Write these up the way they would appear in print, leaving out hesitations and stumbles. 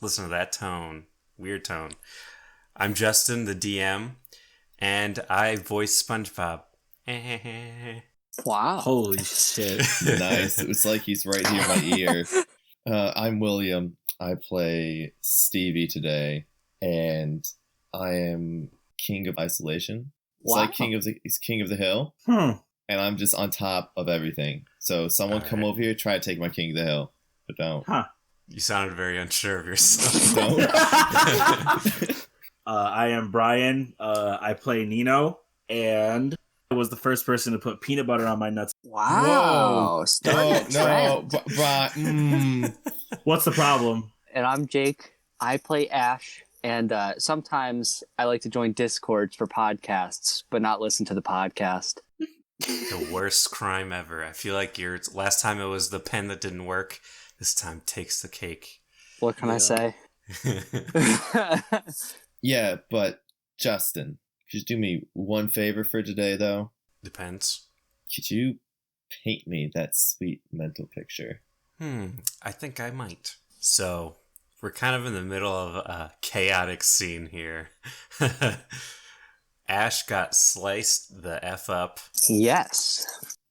listen to that tone. Weird tone. I'm Justin, the DM, and I voice SpongeBob. Wow. Holy shit. Nice. It's like he's right here in my ear. I'm William. I play Stevie today, and I am king of isolation. It's like he's king of the hill, and I'm just on top of everything. So someone come over here, try to take my king of the hill, but don't. Huh. You sounded very unsure of yourself. Don't. I am Brian. I play Neno, and I was the first person to put peanut butter on my nuts. Wow. What's the problem? And I'm Jake. I play Ashe. And sometimes I like to join Discords for podcasts, but not listen to the podcast. The worst crime ever. I feel like last time it was the pen that didn't work. This time takes the cake. What can I say? Yeah, but Justin, could you do me one favor for today, though? Depends. Could you paint me that sweet mental picture? I think I might. So, we're kind of in the middle of a chaotic scene here. Ashe got sliced the F up. Yes.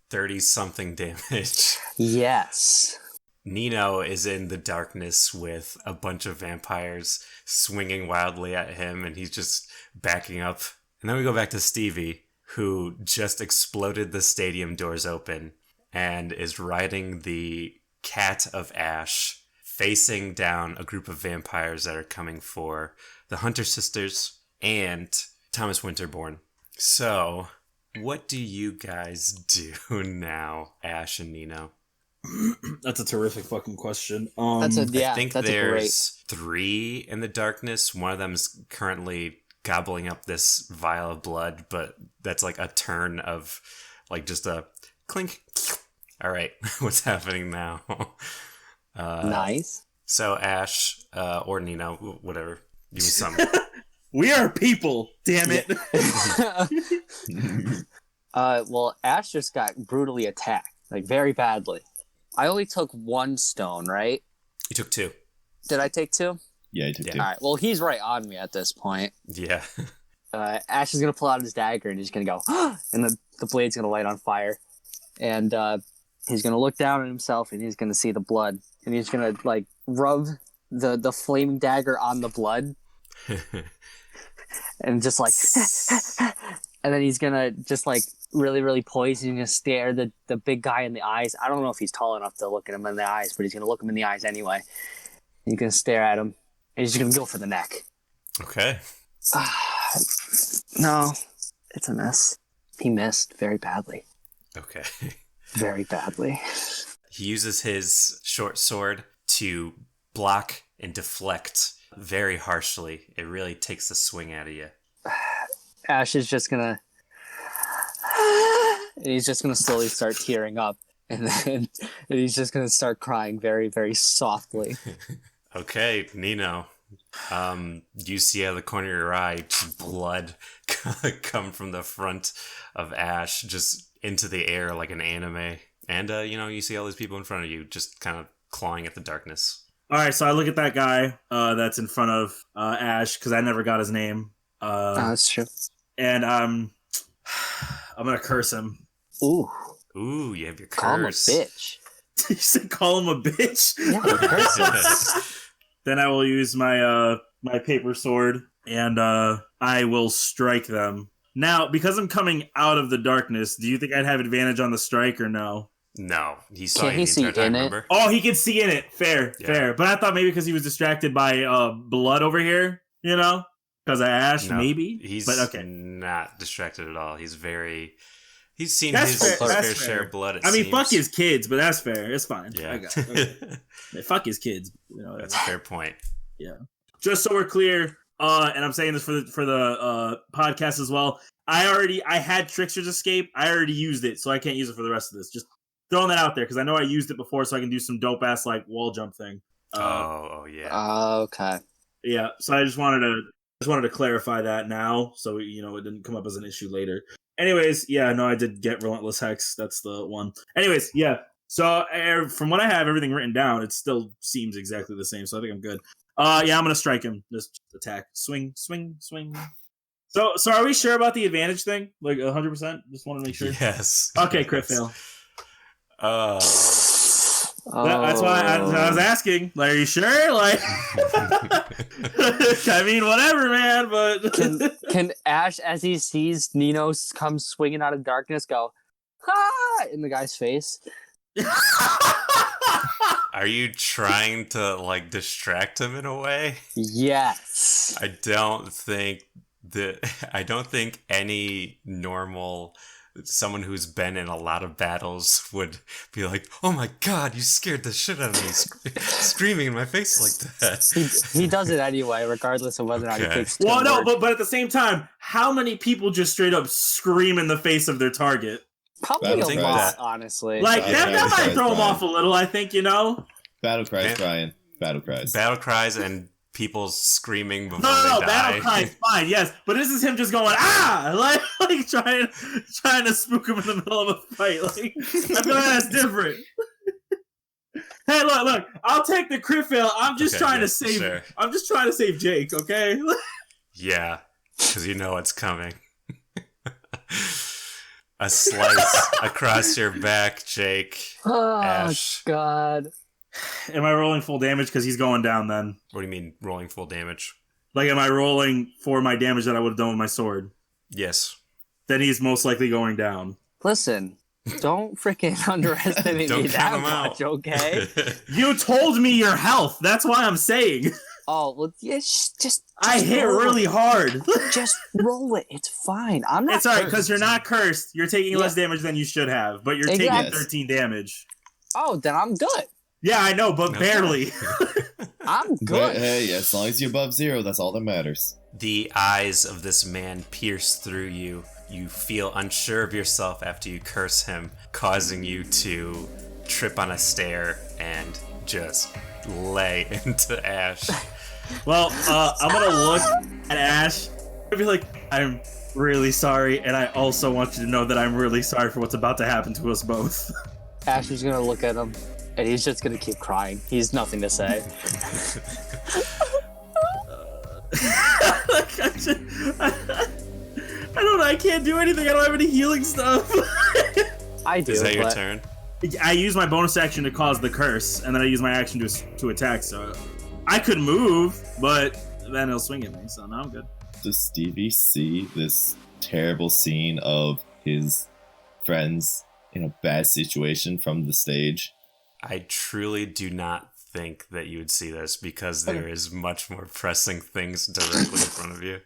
30-something damage. Yes. Neno is in the darkness with a bunch of vampires swinging wildly at him, and he's just backing up. And then we go back to Stevie, who just exploded the stadium doors open and is riding the cat of Ashe, facing down a group of vampires that are coming for the Hunter Sisters and Thomas Winterbourne. So, what do you guys do now, Ashe and Neno? That's a terrific fucking question. I think there's 3 in the darkness. One of them's currently gobbling up this vial of blood, but that's like a turn of like just a clink. All right, what's happening now? Nice. So Ashe or Neno, whatever, give me some. We are people, damn it. Well, Ashe just got brutally attacked, like very badly. I only took 1 stone, right? You took 2. Did I take 2? Yeah, you took 2. All right. Well, he's right on me at this point. Yeah. Ashe is gonna pull out his dagger and he's gonna go, and the blade's gonna light on fire, and he's gonna look down at himself and he's gonna see the blood, and he's gonna like rub the flaming dagger on the blood, and just like, and then he's gonna just like really, really poised. He's gonna stare the big guy in the eyes. I don't know if he's tall enough to look at him in the eyes, but he's gonna look him in the eyes anyway. He's gonna stare at him, and he's gonna go for the neck. Okay. No, it's a miss. He missed very badly. Okay. Very badly. He uses his short sword to block and deflect very harshly. It really takes the swing out of you. Ashe is just gonna... and he's just gonna slowly start tearing up. And then he's just gonna start crying very, very softly. Okay, Neno. You see out of the corner of your eye just blood come from the front of Ashe just into the air like an anime. And, you see all these people in front of you just kind of clawing at the darkness. All right, so I look at that guy that's in front of Ashe, because I never got his name. That's true. And I'm going to curse him. Ooh, you have your curse. call him a bitch. You said call him a bitch? Yeah, curse him. Then I will use my my paper sword, and I will strike them. Now, because I'm coming out of the darkness, do you think I'd have advantage on the strike or no? No, he saw Can't you he the see entire time, in it? remember? Oh, he can see in it. Fair. But I thought maybe because he was distracted by blood over here, because of Ashe, No, maybe. He's but okay. not distracted at all. He's seen That's his fair. fair That's share fair. of blood, I mean, seems. fuck his kids, but that's fair. It's fine. Yeah. I got it. Okay. Fuck his kids. That's a fair point. Yeah. Just so we're clear, and I'm saying this for the podcast as well. I had Trickster's Escape. I already used it, so I can't use it for the rest of this. Just throwing that out there because I know I used it before, so I can do some dope ass like wall jump thing. Yeah. Okay. Yeah. So I just wanted to clarify that now, so it didn't come up as an issue later. Anyways, yeah, no, I did get Relentless Hex. That's the one. Anyways, yeah. So from what I have everything written down, it still seems exactly the same. So I think I'm good. Yeah, I'm gonna strike him. Just attack. Swing. So are we sure about the advantage thing? Like 100%? Just want to make sure. Yes. Okay, crit fail. That's why I was asking. Like, are you sure? Like, I mean, whatever, man. But Can Ashe, as he sees Neno come swinging out of darkness, go "Ha!" in the guy's face? Are you trying to like distract him in a way? Yes. I don't think any normal someone who's been in a lot of battles would be like, "Oh my god, you scared the shit out of me, screaming in my face like that." He does it anyway, regardless of whether or not he takes. Well, no, but at the same time, how many people just straight up scream in the face of their target? Probably a lot, honestly. Like that might throw him off a little. I think Battle cries, Brian. Battle cries. Battle cries and people screaming before no, they die. Battle cries, fine, yes, but this is him just going like trying to spook him in the middle of a fight. Like I feel like that's different. Hey, look! I'll take the crit fail. I'm just trying to save. Sure. I'm just trying to save Jake. Okay. Yeah, because you know what's coming. A slice across your back, Jake. Oh, Ashe. God. Am I rolling full damage because he's going down then? What do you mean rolling full damage? Like, am I rolling for my damage that I would have done with my sword? Yes. Then he's most likely going down. Listen, don't freaking underestimate me that much, okay? You told me your health. That's why I'm saying. Oh, well, yeah, just I hit really hard. Just roll it. It's fine. I'm not. It's alright because you're not cursed. You're taking less damage than you should have, but you're taking 13 damage. Oh, then I'm good. Yeah, I know, but barely. I'm good. But, hey, as long as you're above 0, that's all that matters. The eyes of this man pierce through you. You feel unsure of yourself after you curse him, causing you to trip on a stair and just lay into Ashe. Well, I'm gonna look at Ashe and be like, I'm really sorry, and I also want you to know that I'm really sorry for what's about to happen to us both. Ashe is gonna look at him, and he's just gonna keep crying. He's nothing to say. I don't know, I can't do anything. I don't have any healing stuff. I do. Is that your turn? I use my bonus action to cause the curse, and then I use my action to attack, so I could move, but then he'll swing at me, so now I'm good. Does Stevie see this terrible scene of his friends in a bad situation from the stage? I truly do not think that you would see this because there is much more pressing things directly in front of you.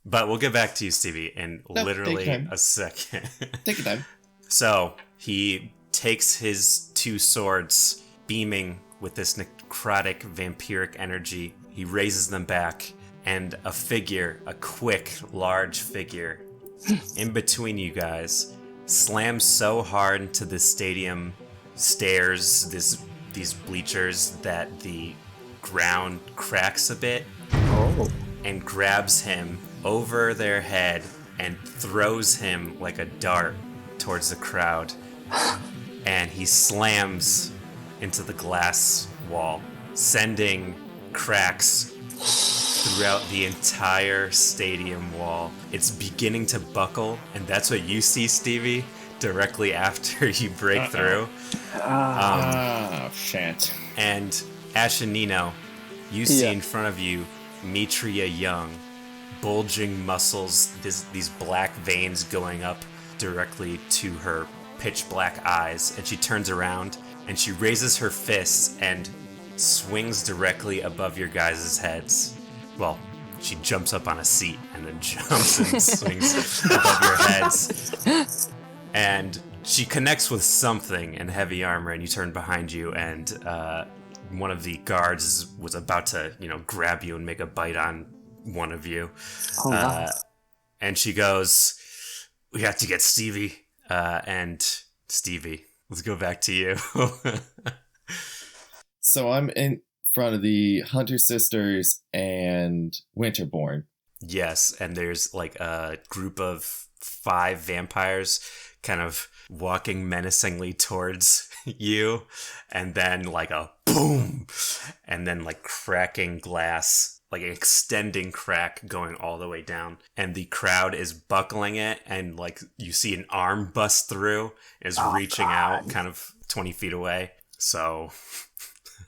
But we'll get back to you, Stevie, in literally a second. Take your time. So he takes his two swords, beaming with this necrotic vampiric energy. He raises them back, and a figure, a quick, large figure, in between you guys, slams so hard into the stadium stairs, these bleachers, that the ground cracks a bit, and grabs him over their head and throws him like a dart towards the crowd. And he slams into the glass wall, sending cracks throughout the entire stadium wall. It's beginning to buckle, and that's what you see, Stevie, directly after you break through. Shit. And Ashe and Neno, you see in front of you Mitria Young, bulging muscles, these black veins going up directly to her pitch black eyes, and she turns around and she raises her fists and swings directly above your guys' heads. Well, she jumps up on a seat and then jumps and swings above your heads. And she connects with something in heavy armor, and you turn behind you, and one of the guards was about to, grab you and make a bite on one of you. Wow. And she goes, "We have to get Stevie." And Stevie, let's go back to you. So I'm in front of the Hunter Sisters and Winterborn. Yes, and there's like a group of 5 vampires kind of walking menacingly towards you, and then like a boom, and then like cracking glass, like an extending crack going all the way down, and the crowd is buckling it, and like you see an arm bust through, is reaching out kind of 20 feet away. So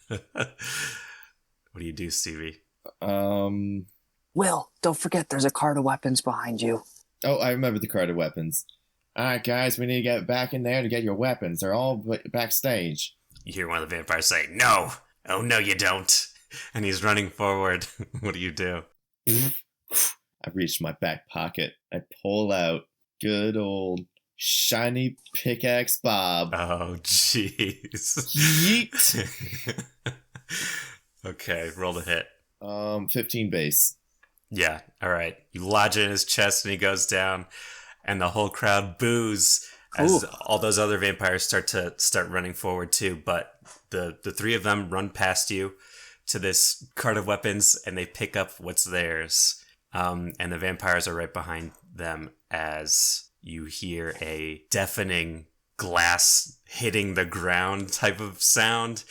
what do you do, Stevie? Will, don't forget there's a cart of weapons behind you. Oh, I remember the cart of weapons. All right, guys, we need to get back in there to get your weapons. They're all backstage. You hear one of the vampires say, "No! Oh, no, you don't!" And he's running forward. What do you do? I reach my back pocket. I pull out good old shiny pickaxe Bob. Oh, jeez. Yeet. Okay, roll the hit. 15 base. Yeah, all right. You lodge it in his chest, and he goes down, and the whole crowd boos as all those other vampires start running forward too. But the 3 of them run past you to this cart of weapons, and they pick up what's theirs. And the vampires are right behind them as you hear a deafening glass hitting the ground type of sound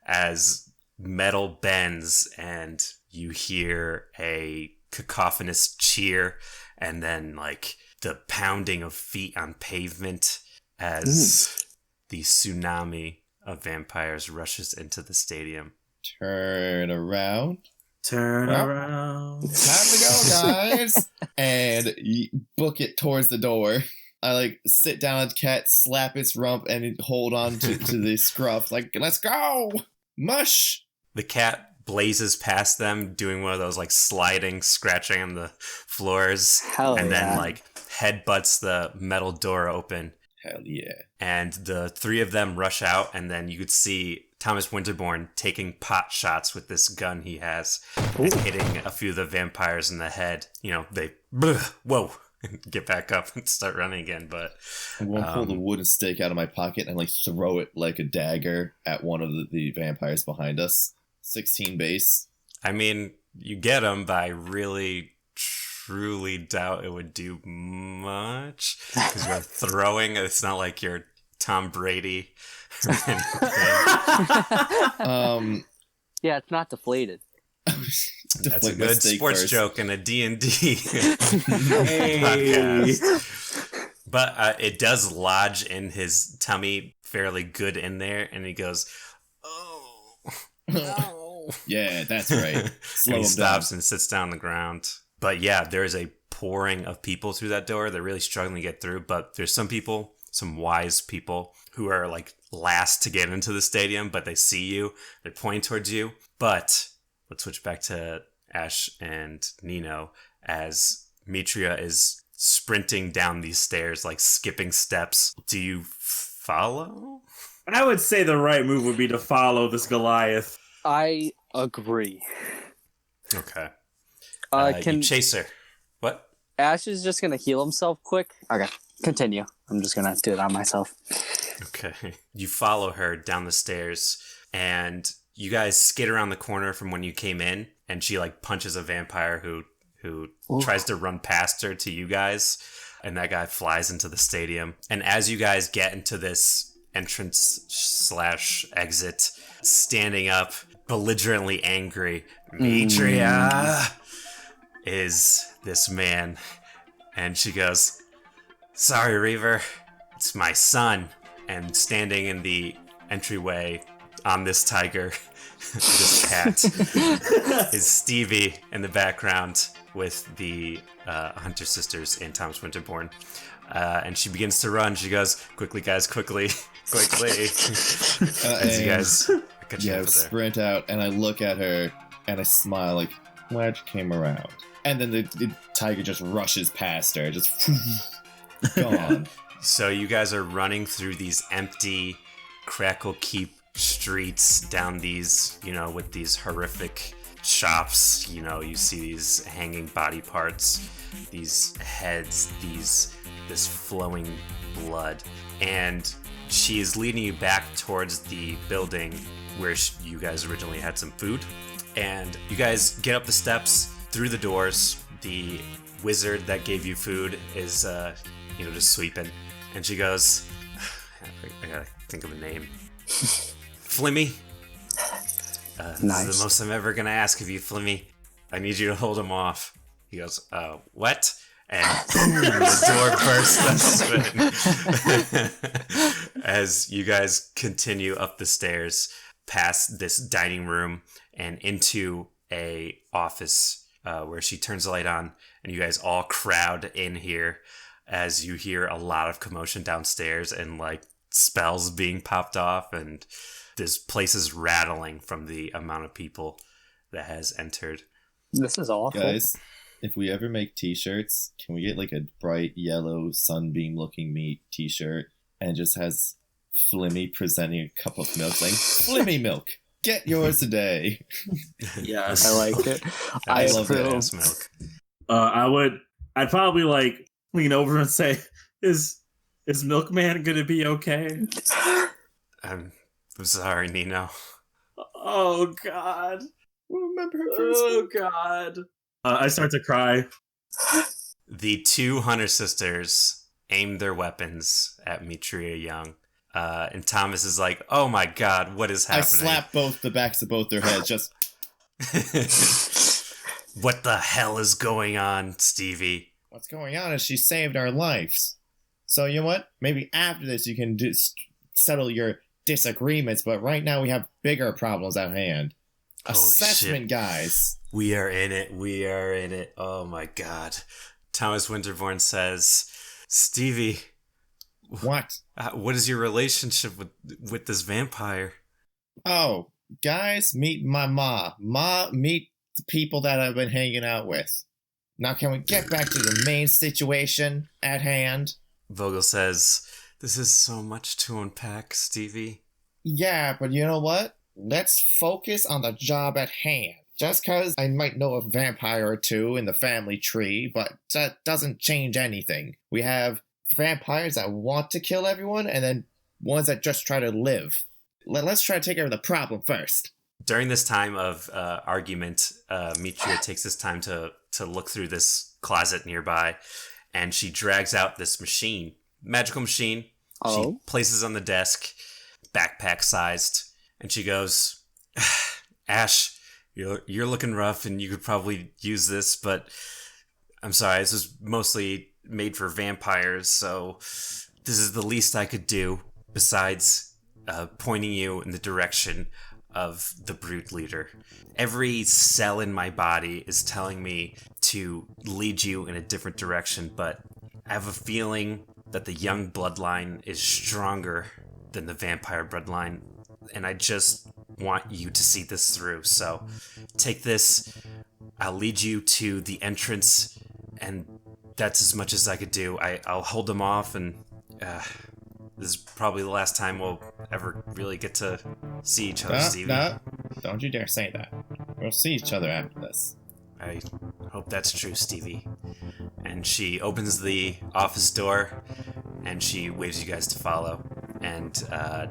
as metal bends, and you hear a cacophonous cheer, and then like the pounding of feet on pavement as the tsunami of vampires rushes into the stadium. Turn around. Turn around. Time to go, guys. And book it towards the door. I like sit down on the cat, slap its rump, and hold on to the scruff. Like, let's go! Mush! The cat blazes past them, doing one of those like sliding, scratching on the floors. Then like headbutts the metal door open. Hell yeah. And the 3 of them rush out, and then you could see Thomas Winterbourne taking pot shots with this gun he has and hitting a few of the vampires in the head. You know, they whoa, get back up and start running again. But I'm going to pull the wooden stake out of my pocket and like throw it like a dagger at one of the vampires behind us. 16 base. I mean, you get them, but I really truly doubt it would do much because you're throwing. It's not like you're Tom Brady. Yeah, it's not deflated. That's a good sports joke in a D&D podcast. But it does lodge in his tummy fairly good in there, and he goes, "Oh, no." Yeah, that's right. And he stops and sits down on the ground. But yeah, there's a pouring of people through that door. They're really struggling to get through, but there's some people, some wise people, who are like last to get into the stadium, but they see you. They're pointing towards you. But let's switch back to Ashe and Neno as Mitria is sprinting down these stairs, like skipping steps. Do you follow? I would say the right move would be to follow this Goliath. I agree. Okay. Can you chase her. What? Ashe is just gonna heal himself quick. Okay, continue. I'm just gonna do it on myself. Okay. You follow her down the stairs, and you guys skid around the corner from when you came in, and she like punches a vampire who tries to run past her to you guys, and that guy flies into the stadium. And as you guys get into this entrance/exit, standing up, belligerently angry, Mitria, is this man. And she goes, "Sorry, Reaver, it's my son." And standing in the entryway on this tiger, this cat, is Stevie in the background with the Hunter sisters and Thomas Winterbourne. And she begins to run. She goes, "Quickly, guys, quickly, quickly." As you guys sprint out, and I look at her, and I smile like, glad you came around. And then the tiger just rushes past her, just gone. So you guys are running through these empty Crackle Keep streets, down these, with these horrific shops. You see these hanging body parts, these heads, this flowing blood. And she is leading you back towards the building where you guys originally had some food. And you guys get up the steps, through the doors. The wizard that gave you food is, just sweeping. And she goes, I gotta think of a name. Flimmy. This Nice. is the most I'm ever gonna ask of you, Flimmy. I need you to hold him off. He goes, what? And the door bursts open as you guys continue up the stairs past this dining room and into a office where she turns the light on, and you guys all crowd in here as you hear a lot of commotion downstairs and like spells being popped off, and this place is rattling from the amount of people that has entered. This is awful. Guys, if we ever make t-shirts, can we get like a bright yellow sunbeam looking meat t-shirt and just has Flimmy presenting a cup of milk saying, Flimmy milk, get yours today. Yes. I like it. I love approve. Ass milk. I'd probably like lean over and say, is Milkman gonna be okay? I'm sorry, Neno. Oh God. Remember her Oh God. I start to cry. The two Hunter sisters aim their weapons at Mitria Young. And Thomas is like, oh my God, what is I happening? slap both the backs of both their heads, just What the hell is going on, Stevie? what's going on is she saved our lives. So you know what? Maybe after this you can settle your disagreements, but right now we have bigger problems at hand. Holy Assessment, shit. guys. We are in it. We are in it. Oh my God. Thomas Winterborn says, Stevie, What? what is your relationship with this vampire? Oh, guys, meet my ma. Ma, meet the people that I've been hanging out with. Now can we get back to the main situation at hand? Vogel says, this is so much to unpack, Stevie. Yeah, but you know what? Let's focus on the job at hand. Just because I might know a vampire or two in the family tree, but that doesn't change anything. We have vampires that want to kill everyone, and then ones that just try to live. Let's try to take care of the problem first. During this time of argument, Mitria takes this time to look through this closet nearby, and she drags out this machine, magical machine. Oh. She places on the desk, backpack sized, and she goes, Ashe, you're looking rough, and you could probably use this, but I'm sorry, this was mostly made for vampires, so this is the least I could do besides pointing you in the direction of the Brute Leader. Every cell in my body is telling me to lead you in a different direction, but I have a feeling that the young bloodline is stronger than the vampire bloodline, and I just want you to see this through. So take this, I'll lead you to the entrance, and that's as much as I could do. I'll hold them off, and this is probably the last time we'll ever really get to see each other, Stevie. No, don't you dare say that. We'll see each other after this. I hope that's true, Stevie. And she opens the office door, and she waves you guys to follow. And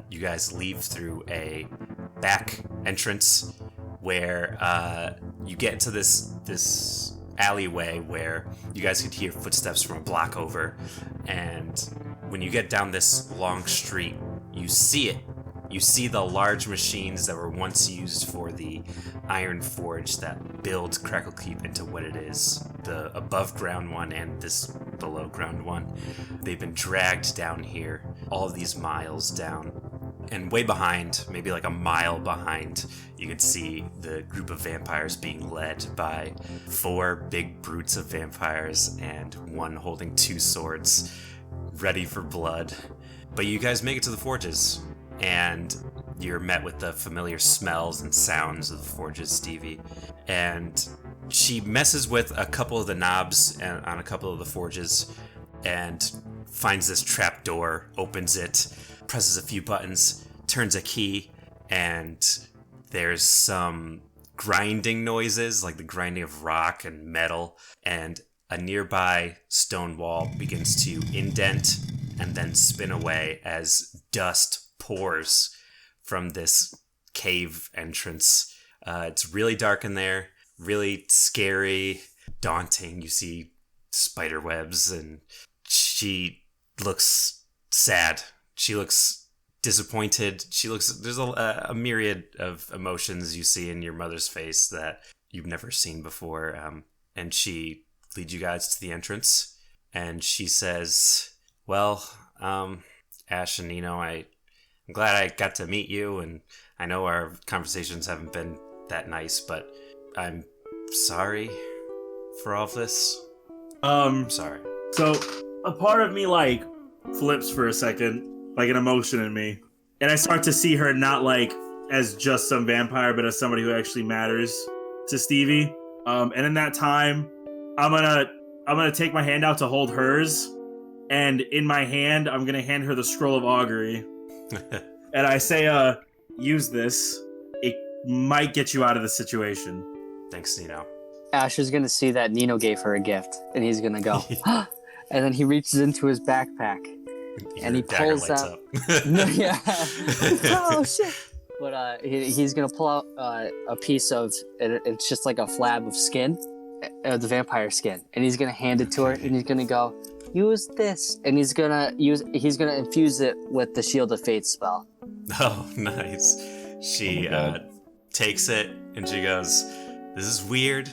you guys leave through a back entrance where you get into this alleyway where you guys could hear footsteps from a block over. And when you get down this long street, you see it. You see the large machines that were once used for the iron forge that builds Crackle Keep into what it is. The above ground one and this below ground one. They've been dragged down here, all of these miles down. And way behind, maybe like a mile behind, you can see the group of vampires being led by 4 big brutes of vampires and one holding 2 swords, ready for blood. But you guys make it to the forges, and you're met with the familiar smells and sounds of the forges, Stevie. And she messes with a couple of the knobs on a couple of the forges and finds this trap door, opens it, presses a few buttons, turns a key, and there's some grinding noises, like the grinding of rock and metal, and a nearby stone wall begins to indent and then spin away as dust pours from this cave entrance. It's really dark in there, really scary, daunting. You see spider webs, and she looks sad. She looks disappointed. There's a myriad of emotions you see in your mother's face that you've never seen before. And she leads you guys to the entrance, and she says, well, Ashe and Neno, I'm glad I got to meet you, and I know our conversations haven't been that nice, but I'm sorry for all of this. I'm sorry. So a part of me like flips for a second, like an emotion in me, and I start to see her not like as just some vampire, but as somebody who actually matters to Stevie. And in that time, I'm gonna take my hand out to hold hers, and in my hand, I'm gonna hand her the scroll of augury, and I say, use this. It might get you out of the situation. Thanks, Neno. Ashe is gonna see that Neno gave her a gift, and he's gonna go, and then he reaches into his backpack, and he dagger pulls lights out. up. Yeah. Oh shit! But he's gonna pull out a piece of it's just like a flab of skin, the vampire skin, and he's gonna hand it to her, and he's gonna go, use this, and he's gonna infuse it with the Shield of Fate spell. Oh, nice. She takes it and she goes, this is weird,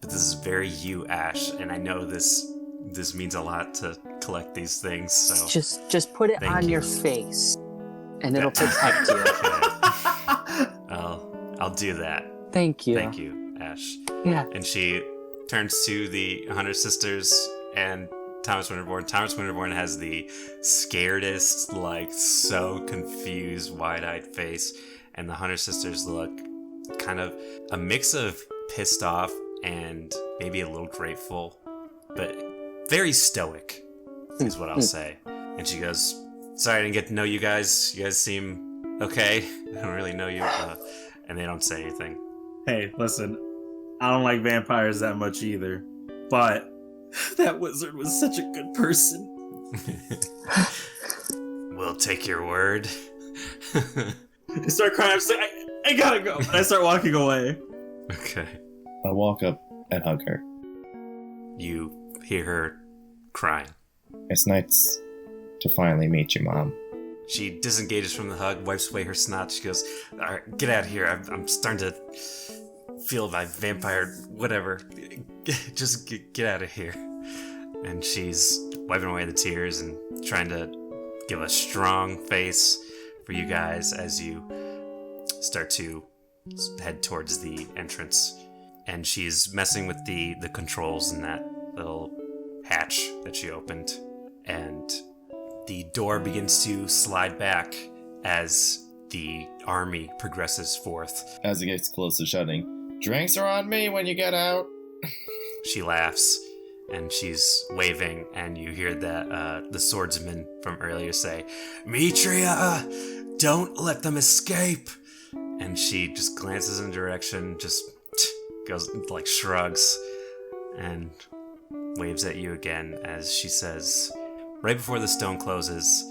but this is very you, Ashe, and I know this means a lot to collect these things, so just put it on your face, and it'll protect you. I'll do that. Thank you. Thank you, Ashe. Yeah. And she turns to the Hunter sisters and Thomas Winterborn. Thomas Winterborn has the scaredest, like, so confused, wide-eyed face, and the Hunter sisters look kind of a mix of pissed off and maybe a little grateful, but very stoic is what I'll say. And she goes, sorry I didn't get to know you guys. You guys seem okay. I don't really know you. And they don't say anything. Hey, listen, I don't like vampires that much either, but that wizard was such a good person. We'll take your word. I start crying. I'm just like, I gotta go. And I start walking away. Okay. I walk up and hug her. You hear her crying. It's nice to finally meet you, Mom. She disengages from the hug, wipes away her snot. She goes, all right, get out of here. I'm starting to feel my vampire, whatever. Just get out of here. And she's wiping away the tears and trying to give a strong face for you guys as you start to head towards the entrance. And she's messing with the controls in that little hatch that she opened. And the door begins to slide back as the army progresses forth. As it gets close to shutting, drinks are on me when you get out. She laughs, and she's waving, and you hear that the swordsman from earlier say, Mitria, don't let them escape! And she just glances in a direction, just goes, like, shrugs, and waves at you again as she says, right before the stone closes,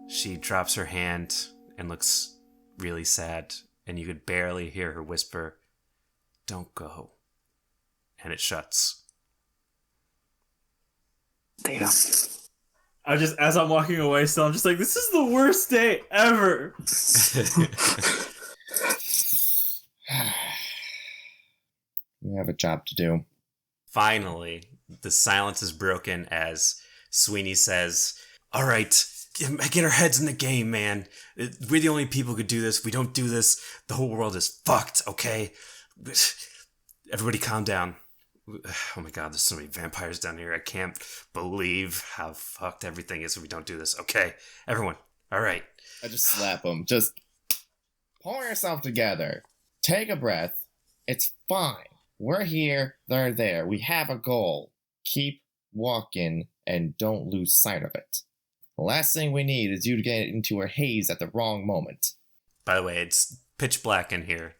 she drops her hand and looks really sad, and you could barely hear her whisper, don't go. And it shuts. Damn. I just, as I'm walking away still, I'm just like, this is the worst day ever. We have a job to do. Finally, the silence is broken as Sweeney says, all right, get our heads in the game, man. We're the only people who could do this. If we don't do this, the whole world is fucked, okay? Everybody calm down. Oh my god, there's so many vampires down here. I can't believe how fucked everything is if we don't do this. Okay, everyone, all right. I just slap him. Just pull yourself together. Take a breath. It's fine. We're here. They're there. We have a goal. Keep walking and don't lose sight of it. The last thing we need is you to get into a haze at the wrong moment. By the way, it's pitch black in here.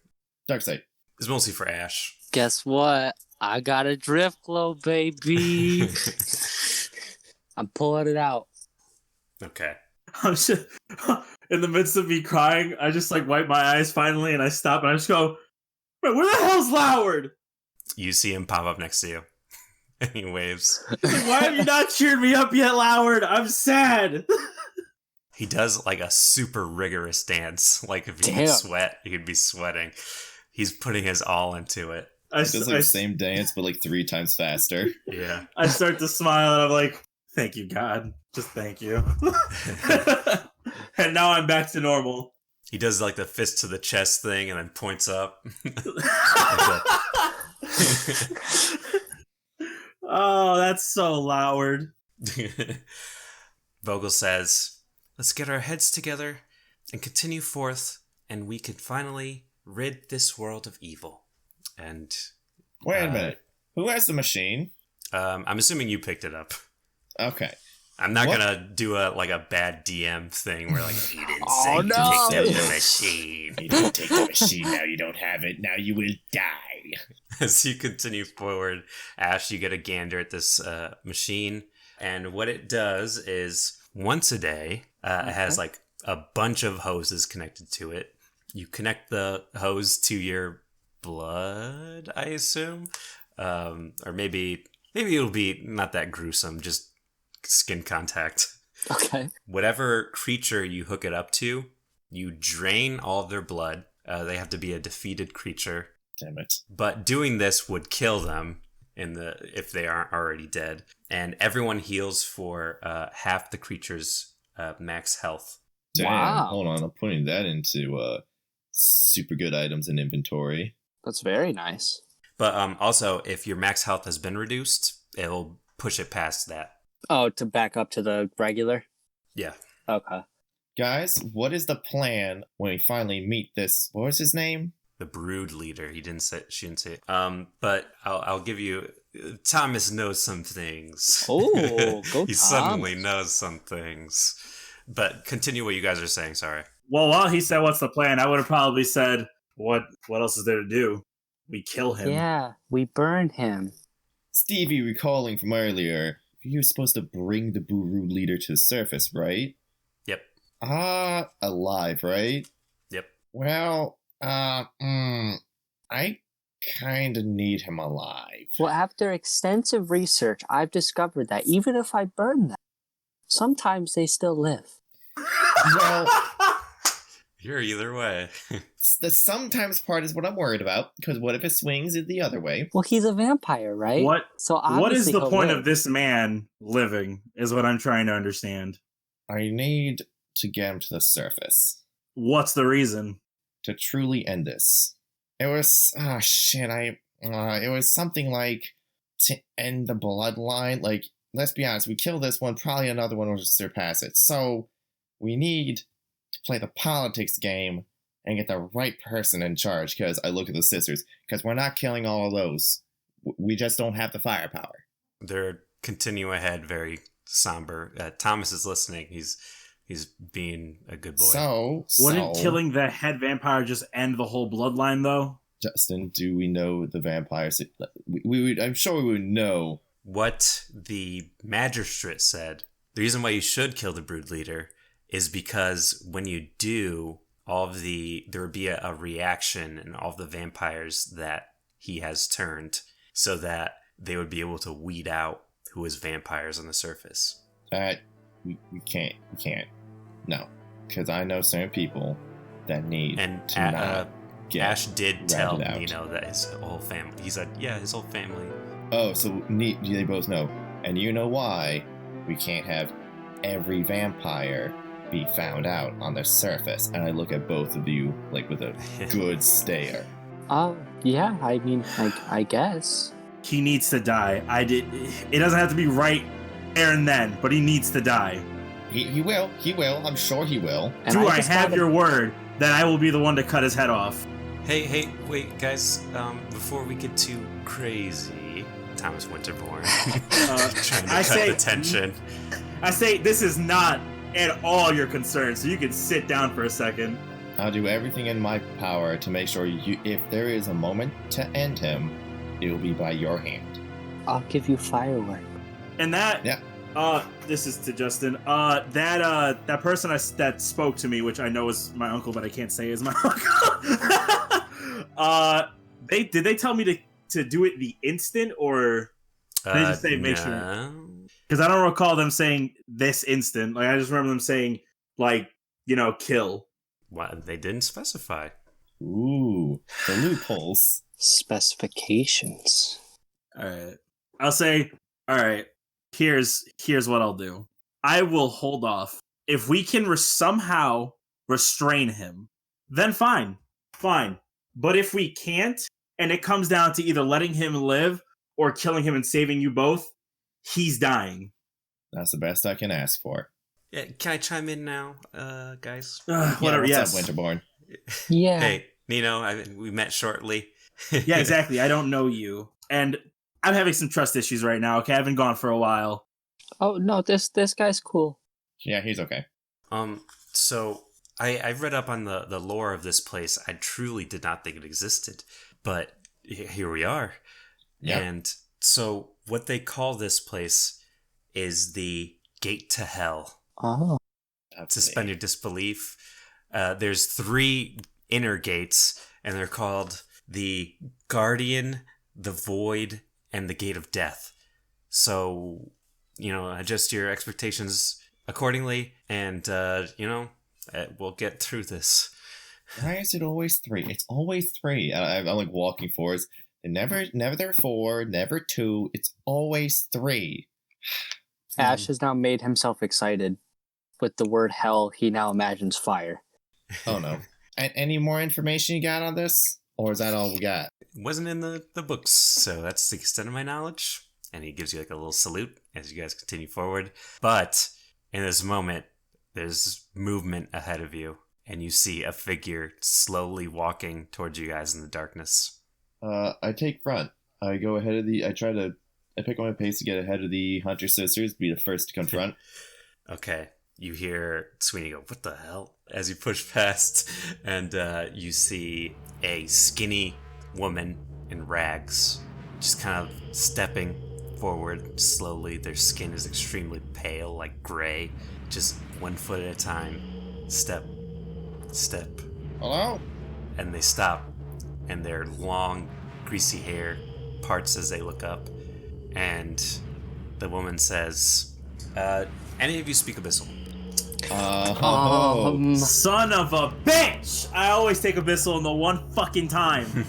Dark side. It's mostly for Ashe. Guess what? I got a drift glow, baby. I'm pulling it out. Okay. I'm just, in the midst of me crying, I just like wipe my eyes finally, and I stop and I just go, wait, where the hell's Loward? You see him pop up next to you. And he waves. Like, why have you not cheered me up yet, Loward? I'm sad. He does like a super rigorous dance. Like if he could sweat, he could be sweating. He's putting his all into it. He does like the same dance, but like 3 times faster. Yeah. I start to smile and I'm like, thank you, God. Just thank you. And now I'm back to normal. He does like the fist to the chest thing and then points up. Oh, that's so Loward. Vogel says, let's get our heads together and continue forth, and we can finally rid this world of evil. And wait a minute. Who has the machine? I'm assuming you picked it up. Okay. I'm not gonna do a bad DM thing where like you didn't say Oh, you no. picked up the machine. You didn't take the machine, now you don't have it, now you will die. As you continue forward, Ashe, you get a gander at this machine, and what it does is once a day, it has like a bunch of hoses connected to it. You connect the hose to your blood, I assume, or maybe it'll be not that gruesome, just skin contact. Okay. Whatever creature you hook it up to, you drain all of their blood. They have to be a defeated creature. Damn it. But doing this would kill them if they aren't already dead. And everyone heals for half the creature's max health. Damn. Wow. Hold on, I'm putting that into super good items in inventory. That's very nice. But also, if your max health has been reduced, it'll push it past that. Oh, to back up to the regular? Yeah. Okay. Guys, what is the plan when we finally meet this? What was his name? The brood leader. She didn't say it. But I'll give you. Thomas knows some things. Oh, go He Thomas. suddenly knows some things. But continue what you guys are saying. Sorry. Well, while he said, what's the plan? I would have probably said, what else is there to do? We kill him. Yeah, we burn him. Stevie, recalling from earlier, you were supposed to bring the brood leader to the surface, right? Yep. Alive, right? Yep. Well, I kind of need him alive. Well, after extensive research, I've discovered that even if I burn them, sometimes they still live. Well, You're either way. the sometimes part is what I'm worried about, because what if it swings the other way? Well, he's a vampire, right? What is obviously the he'll point live. of this man living, is what I'm trying to understand. I need to get him to the surface What's the reason? to truly end this. It was, it was something like to end the bloodline. Like, let's be honest, we kill this one, probably another one will surpass it. So, we need to play the politics game and get the right person in charge, because I look at the sisters, because we're not killing all of those. We just don't have the firepower. They're continue ahead, very somber. Thomas is listening. He's being a good boy. So, Wouldn't killing the head vampire just end the whole bloodline, though? Justin, do we know the vampires? I'm sure we would know. What the magistrate said, the reason why you should kill the brood leader is because when you do, there would be a reaction in all the vampires that he has turned, so that they would be able to weed out who is vampires on the surface. We can't. No, because I know certain people that need And to not get Ashe did tell ratted out. Neno that his whole family. He said, "Yeah, his whole family." Oh, so they both know, and you know why we can't have every vampire be found out on the surface. And I look at both of you like with a good stare. Yeah, I mean, I guess. He needs to die. It doesn't have to be right there and then, but he needs to die. He will. I'm sure he will. And Do I just have gotta- your word that I will be the one to cut his head off? Hey, wait, guys. Before we get too crazy, Thomas Winterbourne trying to cut the tension. I say this is not at all your concern, so you can sit down for a second. I'll do everything in my power to make sure if there is a moment to end him, it will be by your hand. I'll give you firework. And that, Yeah. This is to Justin. That person that spoke to me, which I know is my uncle, but I can't say is my uncle. Did they tell me to do it the instant, or? They just say make sure. No. Because I don't recall them saying this instant. Like I just remember them saying like, kill. Well, they didn't specify. Ooh, the loopholes. Specifications. All right. I'll say, all right, here's what I'll do. I will hold off. If we can somehow restrain him, then fine. Fine. But if we can't, and it comes down to either letting him live or killing him and saving you both, he's dying. That's the best I can ask for. Yeah, can I chime in now, guys? Whatever, what's yes. up, Winterborn? Yeah. Hey, Neno, we met shortly. Yeah, exactly. I don't know you. And I'm having some trust issues right now, okay? I haven't gone for a while. Oh no, this guy's cool. Yeah, he's okay. So I read up on the lore of this place. I truly did not think it existed, but here we are. Yep. And so what they call this place is the Gate to Hell. Oh. Suspend your disbelief. There's 3 inner gates, and they're called the Guardian, the Void, and the Gate of Death. So, adjust your expectations accordingly, and, we'll get through this. Why is it always 3? It's always 3. I'm like walking forwards. And never 4, never 2. It's always 3. Ashe has now made himself excited. With the word hell, he now imagines fire. Oh no. Any more information you got on this? Or is that all we got? It wasn't in the books, so that's the extent of my knowledge. And he gives you like a little salute as you guys continue forward. But in this moment, there's movement ahead of you, and you see a figure slowly walking towards you guys in the darkness. I take front. I go ahead of I pick up my pace to get ahead of the Hunter sisters, be the first to confront. Okay. You hear Sweeney go, "What the hell?" as you push past, and you see a skinny woman in rags, just kind of stepping forward slowly. Their skin is extremely pale, like gray, just 1 foot at a time. Step, step. Hello? And they stop, and their long, greasy hair parts as they look up, and the woman says, any of you speak Abyssal? Son of a bitch! I always take Abyssal in the one fucking time.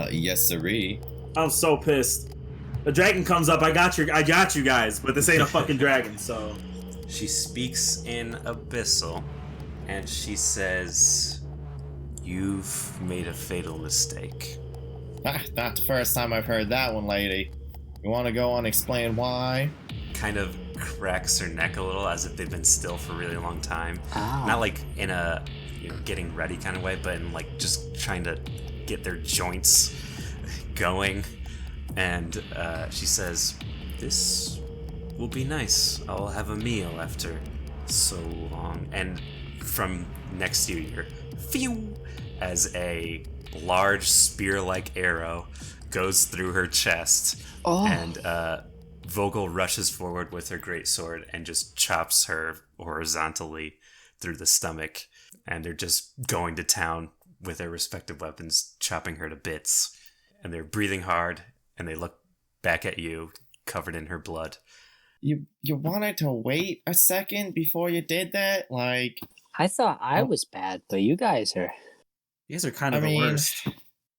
Yes, sirree. I'm so pissed. The dragon comes up, I got you guys, but this ain't a fucking dragon, so. She speaks in Abyssal, and she says, "You've made a fatal mistake." Not the first time I've heard that one, lady. You want to go on and explain why? Kind of cracks her neck a little as if they've been still for a really long time. Oh. Not like in a getting ready kind of way, but in like just trying to get their joints going. And she says, "This will be nice. I'll have a meal after so long." And from next to you, you're phew, as a large spear-like arrow goes through her chest. Oh. And Vogel rushes forward with her greatsword and just chops her horizontally through the stomach. And they're just going to town with their respective weapons, chopping her to bits. And they're breathing hard, and they look back at you, covered in her blood. You wanted to wait a second before you did that? Like... I thought I was bad, but you guys are... You guys are kind of the worst.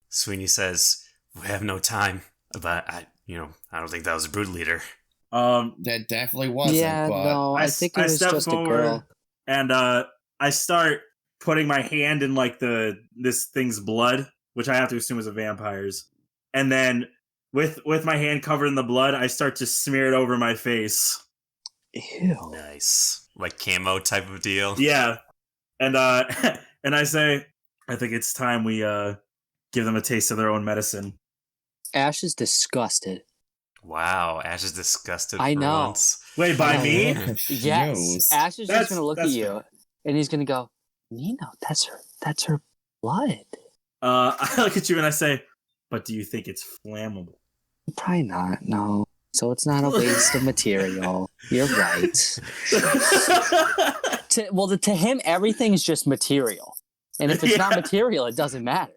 Sweeney says, "We have no time, but I don't think that was a brood leader." That definitely wasn't. Yeah, but no, I think it was step just forward, a girl. And I start putting my hand in like this thing's blood, which I have to assume is a vampire's. And then with my hand covered in the blood, I start to smear it over my face. Ew. Nice. Like camo type of deal? Yeah. And and I say, "I think it's time we give them a taste of their own medicine." Ashe is disgusted. Wow, Ashe is disgusted I for know. once. Wait, by me? Yes. Ashe is just going to look at that's you, fair. and he's going to go, "Neno, that's her blood." I look at you and I say, "But do you think it's flammable?" Probably not, no. So it's not a waste of material. You're right. To him, everything's just material. And if it's not material, it doesn't matter.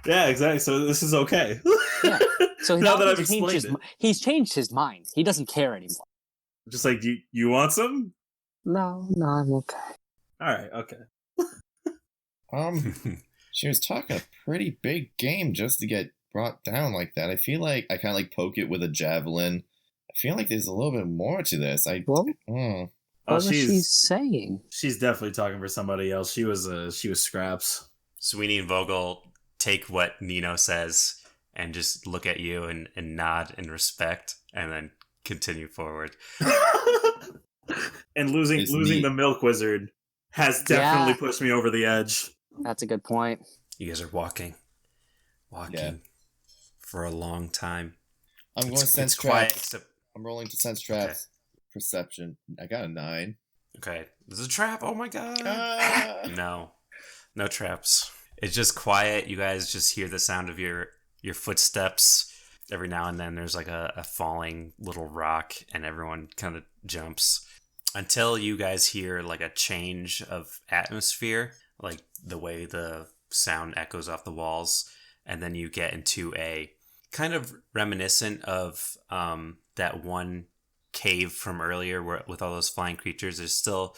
Yeah, exactly. So this is okay. Yeah. So Now now that I've explained it. he's changed his mind. He doesn't care anymore. Just like, you want some? No, I'm okay. All right, okay. She was talking a pretty big game just to get brought down like that. I feel like I kind of like poke it with a javelin. I feel like there's a little bit more to this. What Oh, was she saying? She's definitely talking for somebody else. She was Scraps. Sweeney and Vogel take what Neno says and just look at you and nod in respect, and then continue forward. And losing the Milk Wizard has definitely pushed me over the edge. That's a good point. You guys are walking for a long time. I'm going to sense traps. I'm rolling to sense traps. Okay. Perception. I got a 9. Okay. There's a trap. Oh my god. No traps. It's just quiet. You guys just hear the sound of your footsteps. Every now and then there's like a falling little rock, and everyone kind of jumps until you guys hear like a change of atmosphere, like the way the sound echoes off the walls. And then you get into a kind of reminiscent of that one cave from earlier with all those flying creatures. There's still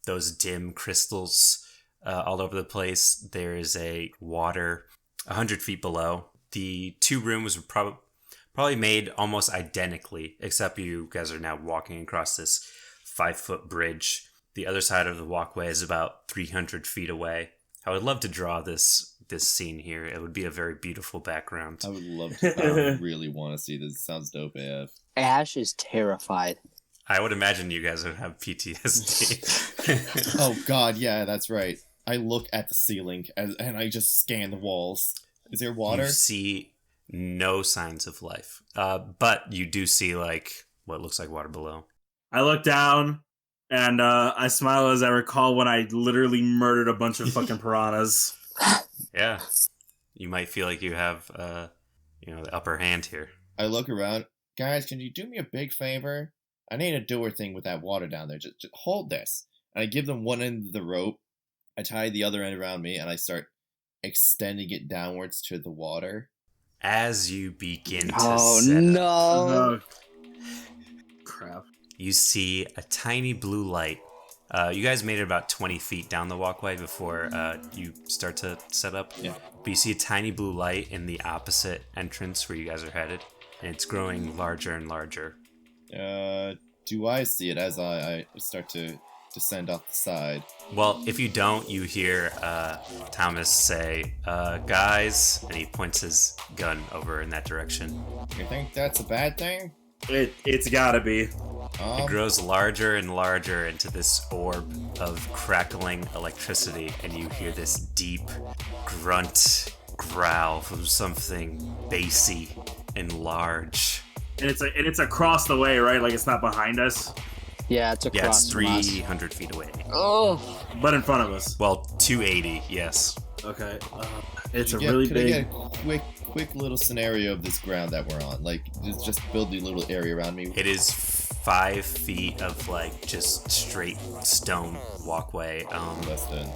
those dim crystals all over the place. There's a water 100 feet below. The 2 rooms were probably made almost identically, except you guys are now walking across this 5-foot bridge. The other side of the walkway is about 300 feet away. I would love to draw this scene here. It would be a very beautiful background. I would love to. I really want to see this. It sounds dope AF. Ashe is terrified. I would imagine you guys would have PTSD. Oh god, yeah, that's right. I look at the ceiling and I just scan the walls. Is there water? You see no signs of life. But you do see like what looks like water below. I look down and I smile as I recall when I literally murdered a bunch of fucking piranhas. Yeah. You might feel like you have the upper hand here. I look around. Guys, can you do me a big favor? I need a doer thing with that water down there. Just hold this. And I give them one end of the rope. I tie the other end around me, and I start extending it downwards to the water. As you begin to set up, crap. You see a tiny blue light. You guys made it about 20 feet down the walkway before you start to set up. Yeah. But you see a tiny blue light in the opposite entrance where you guys are headed, and it's growing larger and larger. Do I see it as I start to descend off the side? Well, if you don't, you hear Thomas say, guys, and he points his gun over in that direction. You think that's a bad thing? It's gotta be. It grows larger and larger into this orb of crackling electricity, and you hear this deep grunt growl from something bassy and large. And it's across the way, right? Like it's not behind us. Yeah, it's across. Yeah, it's 300 feet away. Oh, but in front of us. Well, 280, yes. Okay. It's a really big. I get a quick little scenario of this ground that we're on? Like, just build the little area around me. It is 5 feet of like just straight stone walkway.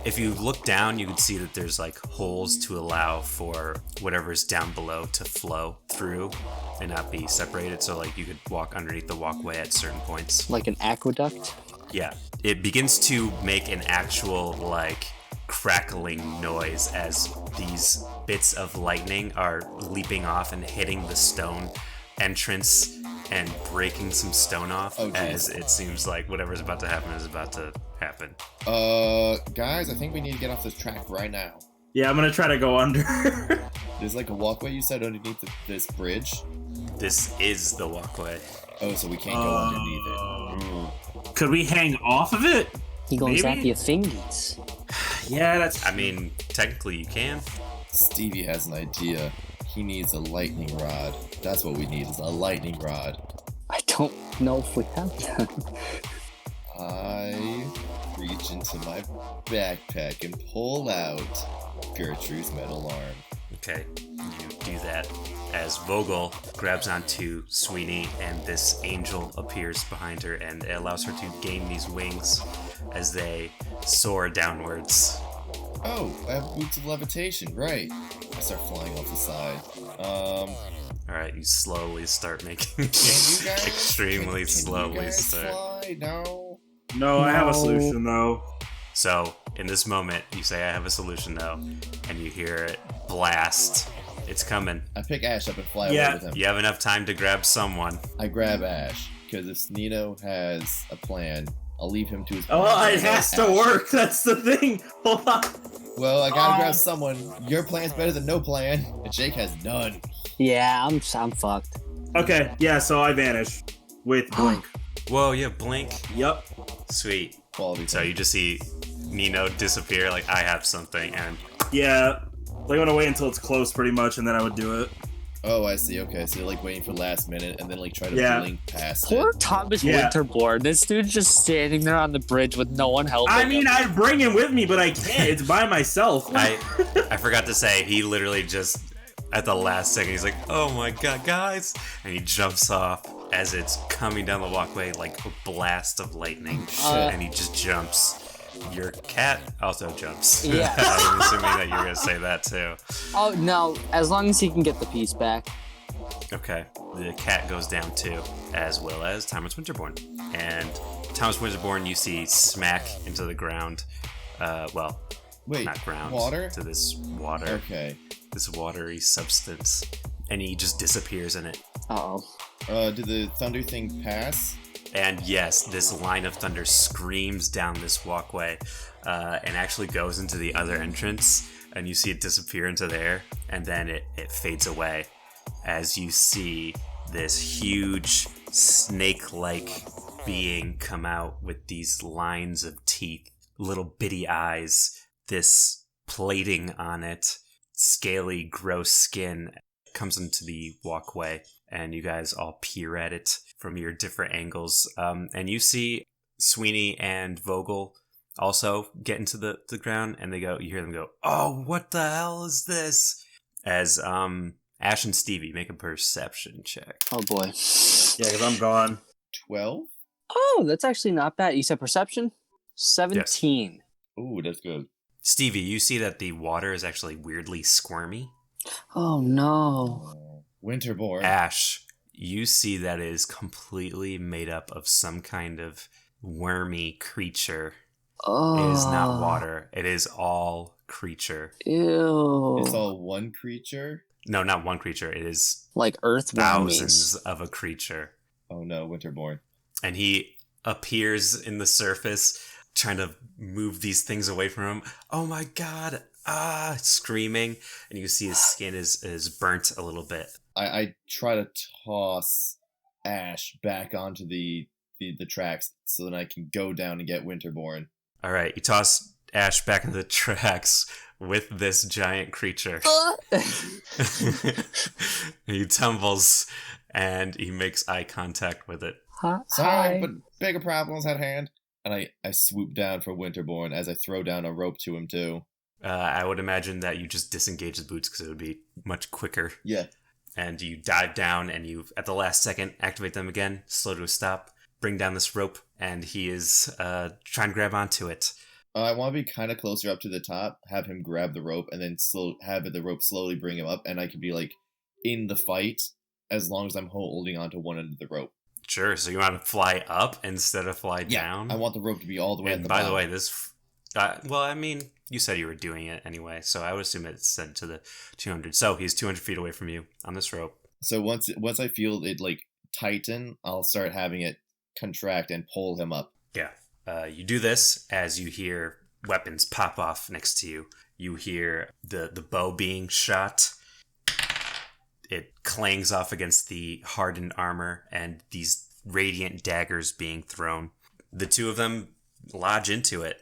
If you look down, you can see that there's like holes to allow for whatever's down below to flow through and not be separated. So like you could walk underneath the walkway at certain points. Like an aqueduct? Yeah. It begins to make an actual like crackling noise as these bits of lightning are leaping off and hitting the stone entrance and breaking some stone off, as it seems like whatever's about to happen is about to happen. Guys, I think we need to get off this track right now. Yeah, I'm gonna try to go under. There's like a walkway you said underneath this bridge? This is the walkway. Oh, so we can't go underneath it. Could we hang off of it? He gonna zap your fingies. Yeah, that's... I mean, technically you can. Stevie has an idea. He needs a lightning rod. That's what we need, is a lightning rod. I don't know if we have that. I reach into my backpack and pull out Gertrude's metal arm. Okay, you do that as Vogel grabs onto Sweeney and this angel appears behind her, and it allows her to gain these wings as they soar downwards. Oh, I have boots of levitation, right. I start flying off the side. All right, you slowly start making Can you guys extremely can slowly you guys start. fly? No. No, I have a No. solution though. So in this moment, you say, "I have a solution," though, and you hear it blast. It's coming. I pick Ashe up and fly Yeah. away with him. You have enough time to grab someone. I grab Ashe because if Neno has a plan, I'll leave him to his. Oh, plan. it has to Ashe. work. That's the thing. Hold on. Well, I gotta grab someone. Your plan's better than no plan, and Jake has none. Yeah, I'm fucked. Okay, yeah. So I vanish with blink. Whoa, you have blink. Yep. Sweet. Quality. So you just see Neno disappear. Like, I have something, and Yeah. Like I'm gonna wait until it's close, pretty much, and then I would do it. Oh, I see. Okay, so you're like waiting for last minute, and then like try to Yeah. blink past Poor it. Thomas Yeah. Winterbourne. This dude's just standing there on the bridge with no one helping I mean, him. I'd bring him with me, but I can't. It's by myself. I forgot to say, he literally just, at the last second, he's like, "Oh my god, guys!" And he jumps off as it's coming down the walkway like a blast of lightning, and he just jumps. Your cat also jumps. Yeah. I'm assuming that you were gonna say that too. Oh no! As long as he can get the piece back. Okay, the cat goes down too, as well as Thomas Winterbourne. And Thomas Winterbourne, you see smack into the ground. Well, Wait, not ground. water? To this water, Okay. this watery substance, and he just disappears in it. Uh-oh. Did the thunder thing pass? And yes, this line of thunder screams down this walkway, and actually goes into the other entrance, and you see it disappear into there, and then it fades away as you see this huge snake-like being come out with these lines of teeth, little bitty eyes, this plating on it, scaly, gross skin comes into the walkway, and you guys all peer at it from your different angles. And you see Sweeney and Vogel also get into the ground, and you hear them go, "Oh, what the hell is this?" As Ashe and Stevie make a perception check. Oh boy. Yeah, because I'm gone. 12? Oh, that's actually not bad. You said perception? 17. Ooh, that's good. Stevie, you see that the water is actually weirdly squirmy. Oh no. Winterbourne. Ashe, you see that it is completely made up of some kind of wormy creature. Oh. It is not water. It is all creature. Ew. It's all one creature? No, not one creature. It is like earthworms. thousands of a creature. Oh no, Winterbourne. And he appears in the surface, trying to move these things away from him. "Oh my god!" Screaming. And you see his skin is burnt a little bit. I try to toss Ashe back onto the tracks so that I can go down and get Winterbourne. All right, you toss Ashe back into the tracks with this giant creature. He tumbles and he makes eye contact with it. Sorry, but bigger problems at hand. And I swoop down for Winterbourne as I throw down a rope to him too. I would imagine that you just disengage the boots because it would be much quicker. Yeah. And you dive down and you, at the last second, activate them again, slow to a stop, bring down this rope, and he is trying to grab onto it. I want to be kind of closer up to the top, have him grab the rope, and then have the rope slowly bring him up, and I could be like in the fight as long as I'm holding onto one end of the rope. Sure, so you want to fly up instead of fly down? I want the rope to be all the way at And the by bottom. the way, this... well, I mean, you said you were doing it anyway, so I would assume it's set to the 200. So he's 200 feet away from you on this rope. So once I feel it like tighten, I'll start having it contract and pull him up. Yeah. You do this as you hear weapons pop off next to you. You hear the bow being shot. It clangs off against the hardened armor and these radiant daggers being thrown. The two of them lodge into it.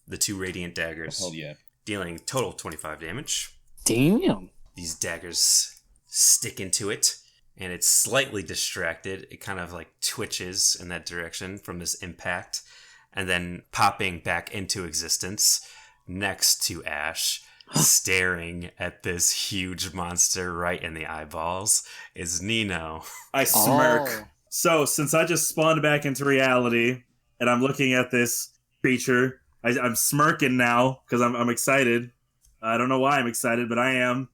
The two radiant daggers. Hell yeah. Dealing total 25 damage. Damn. These daggers stick into it, and it's slightly distracted. It kind of like twitches in that direction from this impact, and then popping back into existence next to Ashe, staring at this huge monster right in the eyeballs, is Neno. I smirk. Oh. So, since I just spawned back into reality, and I'm looking at this creature, I'm smirking now because I'm excited. I don't know why I'm excited, but I am.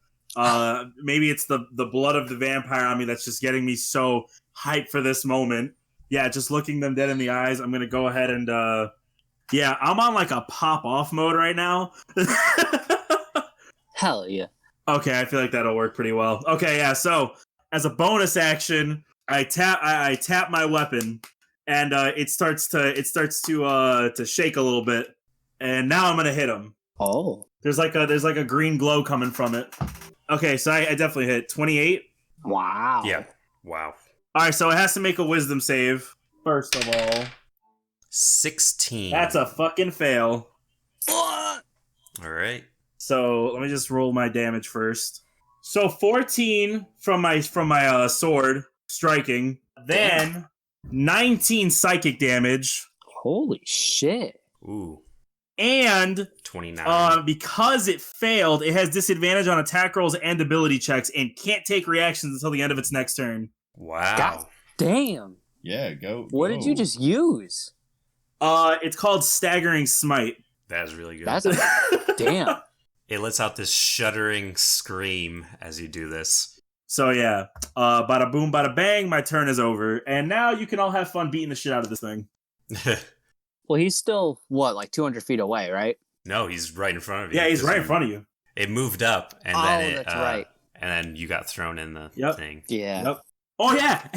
Maybe it's the blood of the vampire on me that's just getting me so hyped for this moment. Yeah, just looking them dead in the eyes, I'm gonna go ahead and yeah, I'm on like a pop off mode right now. Hell yeah. Okay, I feel like that'll work pretty well. Okay, yeah. So as a bonus action, I tap my weapon, and it starts to shake a little bit, and now I'm gonna hit him. Oh. There's like a green glow coming from it. Okay, so I definitely hit 28. Wow. Yeah. Wow. All right, so it has to make a wisdom save first of all. 16. That's a fucking fail. All right. So let me just roll my damage first. So 14 from my sword striking, then 19 psychic damage, Holy shit. Ooh. and 29. because it failed, it has disadvantage on attack rolls and ability checks, and can't take reactions until the end of its next turn. Wow. God damn. Yeah, go. What did you just use? It's called Staggering Smite. That's really good. That's damn. It lets out this shuddering scream as you do this. So yeah, bada boom, bada bang. My turn is over, and now you can all have fun beating the shit out of this thing. Well, he's still, what, like 200 feet away, right? No, he's right in front of you. Yeah, he's right in front of you. It moved up, and Oh, then that's right. And then you got thrown in the Yep. thing. Yeah. Yep. Oh yeah.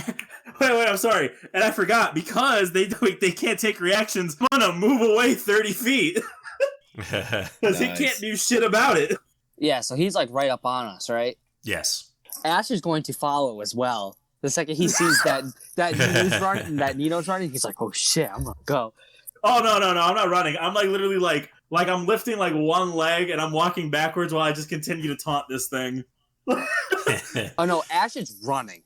wait, I'm sorry, and I forgot because they can't take reactions. I'm gonna move away 30 feet because he Nice. can't do shit about it. Yeah, so he's like right up on us, right? Yes. Ash is going to follow as well. The second he sees that Neno's running, he's like, "Oh shit, I'm gonna go." Oh no, I'm not running. I'm like literally like I'm lifting like one leg and I'm walking backwards while I just continue to taunt this thing. Oh no, Ash is running.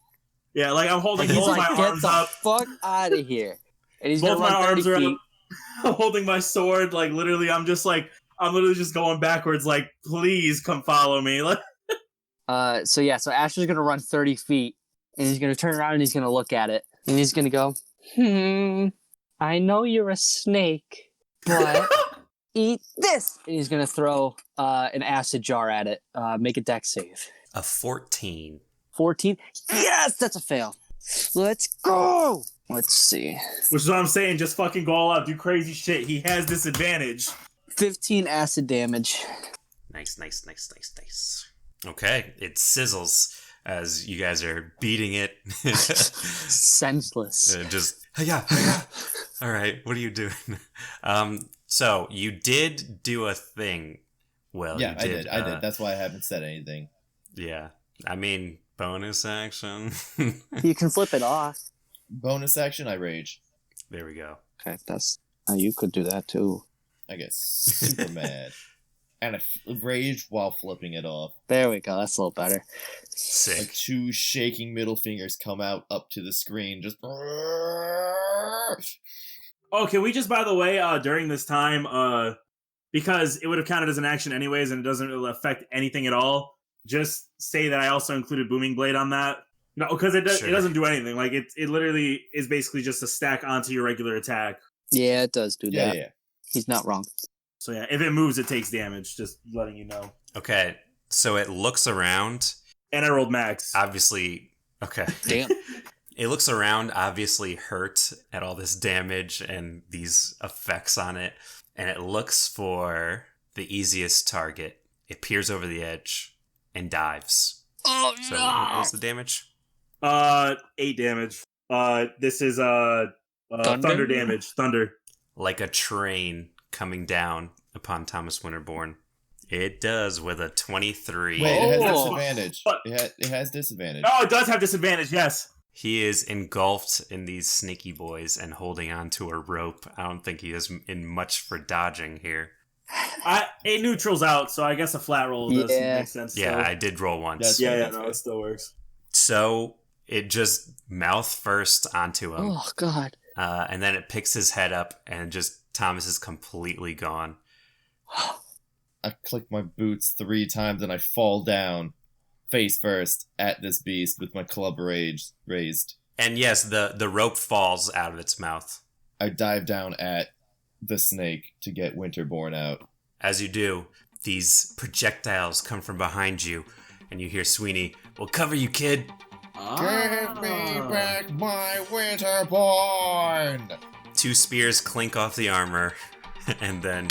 Yeah, like I'm holding And he's both like, my "Get arms the up. fuck out of here!" And he's Both gonna my run 30 arms are feet. up. I'm holding my sword. Like literally, I'm literally just going backwards. Like, please come follow me. Like, So Ash is gonna run 30 feet, and he's gonna turn around and he's gonna look at it, and he's gonna go, I know you're a snake, but eat this. And he's gonna throw an acid jar at it. Make a dex save. A 14. 14. Yes, that's a fail. Let's go. Let's see. which is what I'm saying. Just fucking go all out, do crazy shit. He has disadvantage. 15 acid damage. Nice. Okay, it sizzles as you guys are beating it. Senseless. Just, yeah. All right, what are you doing? So you did do a thing. Well, Yeah, you did. I did. That's why I haven't said anything. Yeah, I mean, bonus action. You can flip it off. Bonus action, I rage. There we go. Okay, you could do that too. I get super mad. And I rage while flipping it off. There we go. That's a little better. Sick. Like 2 shaking middle fingers come out up to the screen. Just. Oh, can we just, by the way, during this time, because it would have counted as an action anyways, and it doesn't really affect anything at all, just say that I also included Booming Blade on that. No, because it doesn't do anything. Like it literally is basically just a stack onto your regular attack. Yeah, it does do that. Yeah. He's not wrong. So yeah, if it moves, it takes damage. Just letting you know. Okay, so it looks around. And I rolled max. Obviously, okay. Damn. It looks around, obviously hurt at all this damage and these effects on it, and it looks for the easiest target. It peers over the edge and dives. Oh So what was the damage? 8 damage. This is thunder damage. Thunder. Like a train coming down upon Thomas Winterbourne. It does with a 23. Wait, it has Oh. disadvantage. It has disadvantage. Oh, it does have disadvantage. Yes. He is engulfed in these sneaky boys and holding on to a rope. I don't think he is in much for dodging here. It neutrals out, so I guess a flat roll does make sense. Yeah, still. I did roll once. That's Yeah, That's no, good. it still works. So it just mouth first onto him. Oh god. And then it picks his head up and just Thomas is completely gone. I click my boots 3 times and I fall down, face first, at this beast with my club raised. And yes, the rope falls out of its mouth. I dive down at the snake to get Winterborn out. As you do, these projectiles come from behind you, and you hear Sweeney, "We'll cover you, kid." Give me back my Winterborn! 2 spears clink off the armor, and then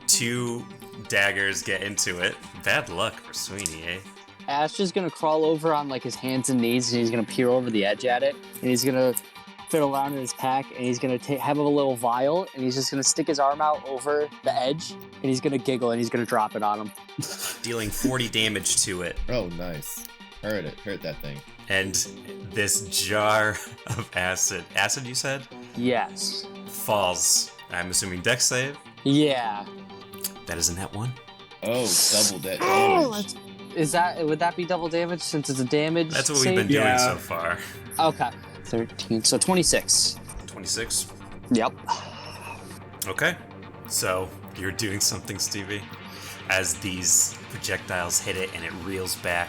2 daggers get into it. Bad luck for Sweeney, eh? Ashe is gonna crawl over on like his hands and knees, and he's gonna peer over the edge at it, and he's gonna fiddle around in his pack, and he's gonna have a little vial, and he's just gonna stick his arm out over the edge, and he's gonna giggle, and he's gonna drop it on him. Dealing 40 damage to it. Oh, nice. Heard that thing. And this jar of acid, you said? Yes. Falls. I'm assuming dex save? Yeah. That is a net 1. Oh, double that damage. Would that be double damage since it's a damage? That's what we've been doing Yeah. so far. Okay. 13. So 26. 26. Yep. Okay. So you're doing something, Stevie. As these projectiles hit it and it reels back,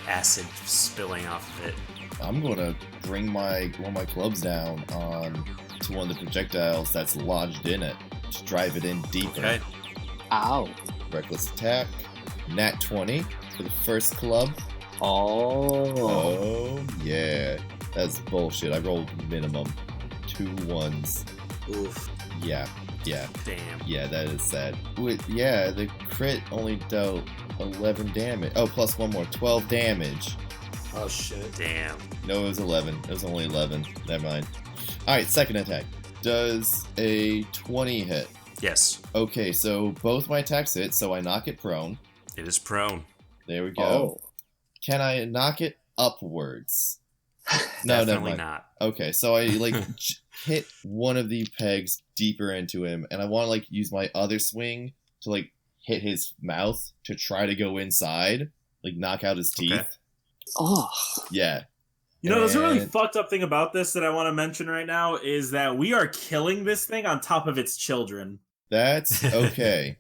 acid spilling off of it. I'm gonna bring one of my clubs down to one of the projectiles that's lodged in it to drive it in deeper. Okay. Ow. Reckless attack. Nat 20 for the first club. Oh. Oh, yeah. That's bullshit. I rolled minimum 2 1s. Oof. Yeah. Damn. Yeah, that is sad. Yeah, the crit only dealt 11 damage. Oh, plus 1 more. 12 damage. Oh shit. Damn. No, it was 11. It was only 11. Never mind. Alright, second attack. Does a 20 hit? Yes. Okay, so both my attacks hit, so I knock it prone. It is prone. There we go. Oh. Can I knock it upwards? No, never Definitely mind. not. Okay, so I hit one of the pegs deeper into him, and I want to use my other swing to hit his mouth to try to go inside, knock out his teeth. Okay. Oh. Yeah. You know, there's a really And- fucked up thing about this that I want to mention right now is that we are killing this thing on top of its children. That's okay.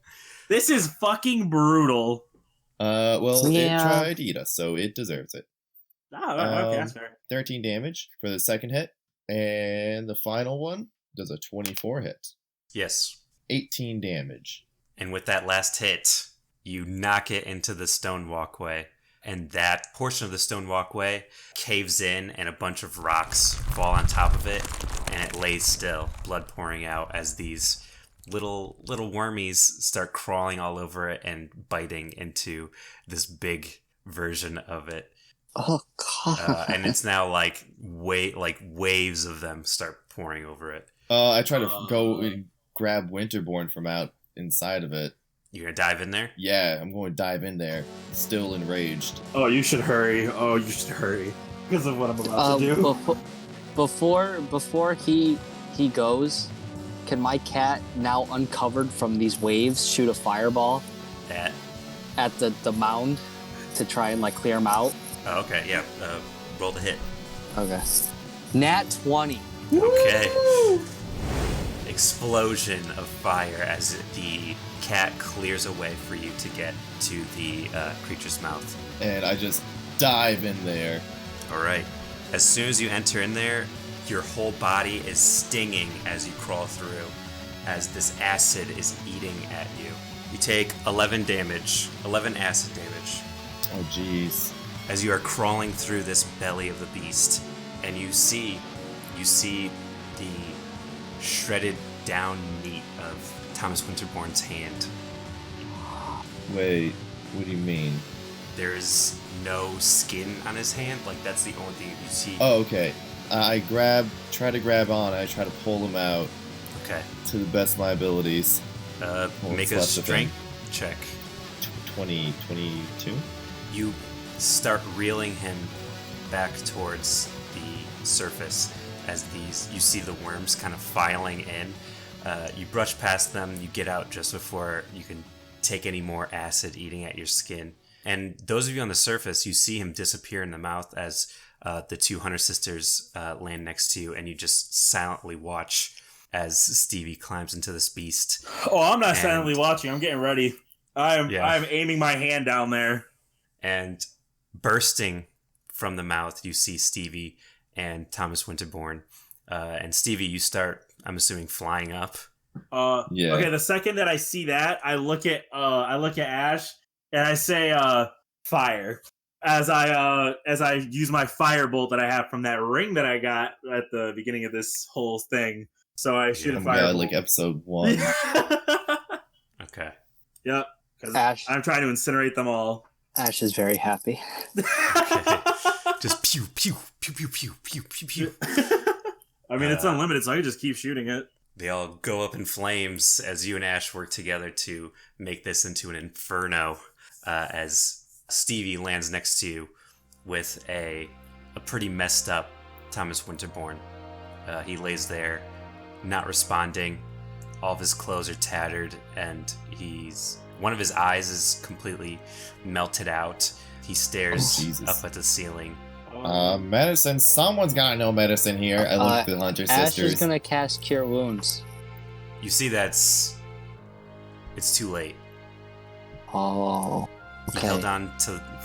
This is fucking brutal. Well, Yeah. it tried to eat us, so it deserves it. Oh, okay, that's Um, fair. 13 damage for the second hit, and the final one does a 24 hit. Yes. 18 damage. And with that last hit, you knock it into the stone walkway. And that portion of the stone walkway caves in, and a bunch of rocks fall on top of it, and it lays still, blood pouring out as these little wormies start crawling all over it and biting into this big version of it. Oh god. And it's now waves of them start pouring over it. I try to go and grab Winterborn from out inside of it. You're gonna dive in there? Yeah, I'm going to dive in there, still enraged. Oh, you should hurry. Because of what I'm about to do. Before he goes, can my cat, now uncovered from these waves, shoot a fireball That. at the mound to try and clear them out? Oh, okay, yeah. Roll the hit. Okay. Nat 20. Okay. Explosion of fire as the cat clears a way for you to get to the creature's mouth. And I just dive in there. All right. As soon as you enter in there, your whole body is stinging as you crawl through, as this acid is eating at you. You take 11 acid damage, Oh, jeez. as you are crawling through this belly of the beast, and you see the shredded down meat of Thomas Winterborn's hand. Wait, what do you mean? There's no skin on his hand, that's the only thing you see. Oh, okay. I try to grab on, I try to pull him out Okay. to the best of my abilities. Make what's a left of him? strength check. 22? You start reeling him back towards the surface as you see the worms kind of filing in. You brush past them, you get out just before you can take any more acid eating at your skin. And those of you on the surface, you see him disappear in the mouth as the 2 Hunter Sisters land next to you, and you just silently watch as Stevie climbs into this beast. Oh, I'm not And- silently watching. I'm getting ready. I'm aiming my hand down there. And bursting from the mouth, you see Stevie and Thomas Winterborn. And Stevie, you start, I'm assuming, flying up Yeah. Okay, the second that I see that, I look at Ash and I say fire. As I use my firebolt that I have from that ring that I got at the beginning of this whole thing. So I shoot a Oh my god, firebolt. like episode 1. Okay. Yep. Because Ash. I'm trying to incinerate them all. Ash is very happy. Okay. Just pew pew pew pew pew pew pew pew. I mean, it's unlimited, so I can just keep shooting it. They all go up in flames as you and Ash work together to make this into an inferno. As Stevie lands next to you with a pretty messed up Thomas Winterbourne. He lays there, not responding. All of his clothes are tattered, and one of his eyes is completely melted out. He stares up at the ceiling. Medicine. Someone's gotta know medicine here. I look at the Hunter Ash sisters. is gonna cast Cure Wounds. You see it's too late. Oh, He okay. held on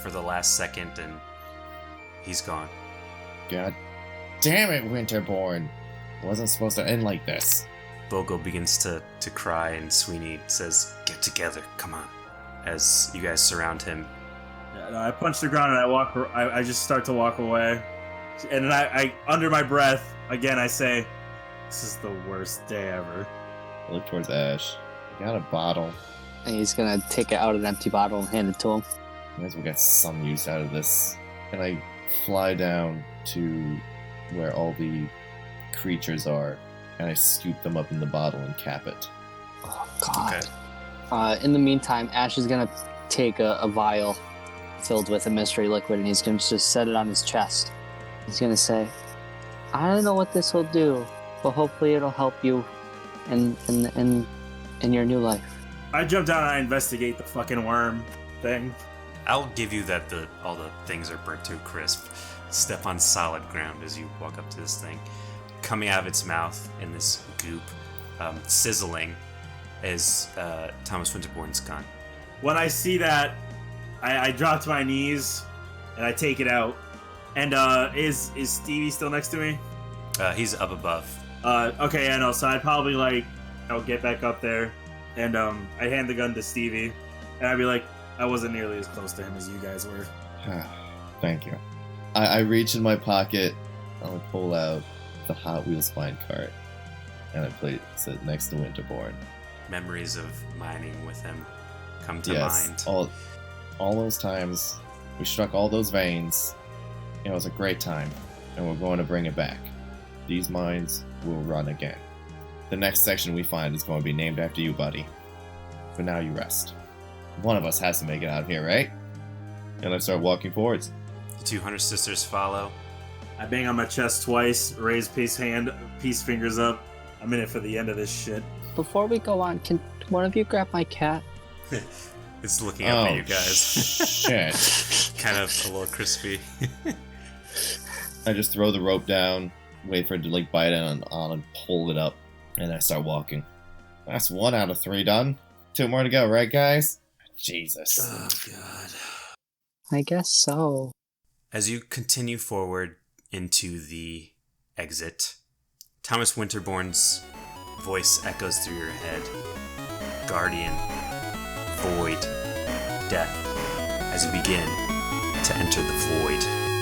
for the last second, and he's gone. God damn it, Winterbourne. Wasn't supposed to end like this. Bogo begins to cry, and Sweeney says, "Get together, come on." As you guys surround him. Yeah, no, I punch the ground and I just start to walk away. And then I under my breath, again I say, this is the worst day ever. I look towards Ash. I got a bottle. And he's gonna take it out of an empty bottle and hand it to him. Might as well get some use out of this. And I fly down to where all the creatures are, and I scoop them up in the bottle and cap it. Oh God. Okay. In the meantime, Ash is gonna take a vial filled with a mystery liquid, and he's gonna just set it on his chest. He's gonna say, "I don't know what this will do, but hopefully it'll help you in your new life." I jump down and I investigate the fucking worm thing. I'll give you that all the things are burnt to a crisp. Step on solid ground as you walk up to this thing. Coming out of its mouth in this goop, sizzling, is Thomas Winterbourne's gun. When I see that, I drop to my knees and I take it out. And is Stevie still next to me? He's up above. Okay, I know. So I'd probably get back up there, and I hand the gun to Stevie, and I'd be like, I wasn't nearly as close to him as you guys were. Thank you. I reach in my pocket, I pull out the Hot Wheels mine cart, and I place it next to Winterbourne. Memories of mining with him come to Yes, mind. all those times we struck all those veins. It was a great time, and we're going to bring it back. These mines will run again. The next section we find is going to be named after you, buddy. But now you rest. One of us has to make it out of here, right? And I start walking forwards. The two Hunter sisters follow. I bang on my chest twice, raise peace fingers up. I'm in it for the end of this shit. Before we go on, can one of you grab my cat? It's looking up at you guys. Shit. Kind of a little crispy. I just throw the rope down, wait for it to bite on and pull it up, and I start walking. That's 1 out of 3 done. 2 more to go, right, guys? Jesus. Oh, God. I guess so. As you continue forward into the exit, Thomas Winterbourne's voice echoes through your head. Guardian, void, death, as you begin to enter the void.